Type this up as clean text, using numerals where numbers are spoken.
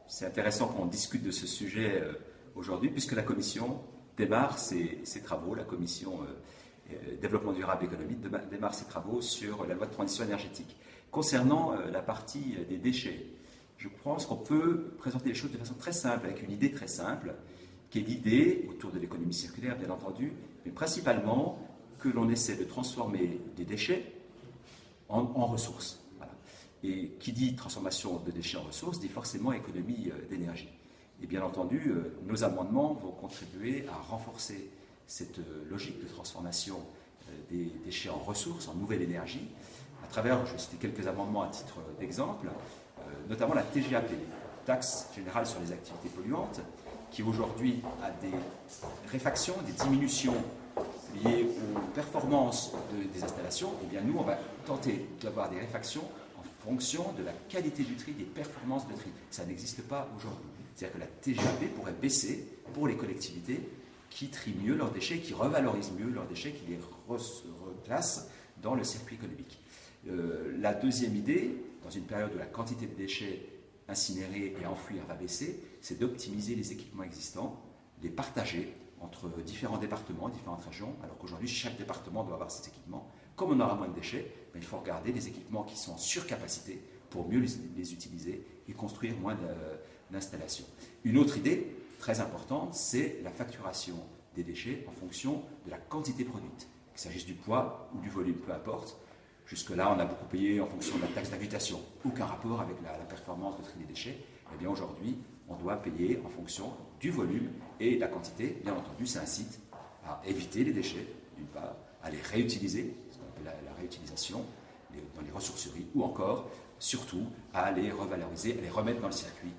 c'est intéressant qu'on discute de ce sujet aujourd'hui, puisque la Commission démarre ses travaux, la Commission Développement durable économique démarre ses travaux sur la loi de transition énergétique. Concernant la partie des déchets, je pense qu'on peut présenter les choses de façon très simple, avec une idée très simple, qui est l'idée, autour de l'économie circulaire bien entendu, mais principalement que l'on essaie de transformer des déchets en ressources. Voilà. Et qui dit transformation de déchets en ressources dit forcément économie d'énergie. Et bien entendu, nos amendements vont contribuer à renforcer cette logique de transformation des déchets en ressources, en nouvelle énergie, à travers, je vais citer quelques amendements à titre d'exemple, notamment la TGAP, taxe générale sur les activités polluantes, qui aujourd'hui a des réfactions, des diminutions liées aux performances des installations. Et bien nous, on va tenter d'avoir des réfactions en fonction de la qualité du tri, des performances de tri. Ça n'existe pas aujourd'hui. C'est-à-dire que la TGAP pourrait baisser pour les collectivités qui trient mieux leurs déchets, qui revalorisent mieux leurs déchets, qui les reclassent dans le circuit économique. La deuxième idée, dans une période où la quantité de déchets incinérés et enfouis va baisser, c'est d'optimiser les équipements existants, les partager entre différents départements, différentes régions, alors qu'aujourd'hui chaque département doit avoir ses équipements. Comme on aura moins de déchets, il faut regarder les équipements qui sont en surcapacité pour mieux les utiliser et construire moins d'installations. Une autre idée très importante, c'est la facturation des déchets en fonction de la quantité produite, qu'il s'agisse du poids ou du volume, peu importe. Jusque-là, on a beaucoup payé en fonction de la taxe d'habitation, aucun rapport avec la performance de tri des déchets. Eh bien aujourd'hui, on doit payer en fonction du volume et de la quantité. Bien entendu, ça incite à éviter les déchets, d'une part, à les réutiliser, ce qu'on appelle la réutilisation dans les ressourceries, ou encore, surtout, à les revaloriser, à les remettre dans le circuit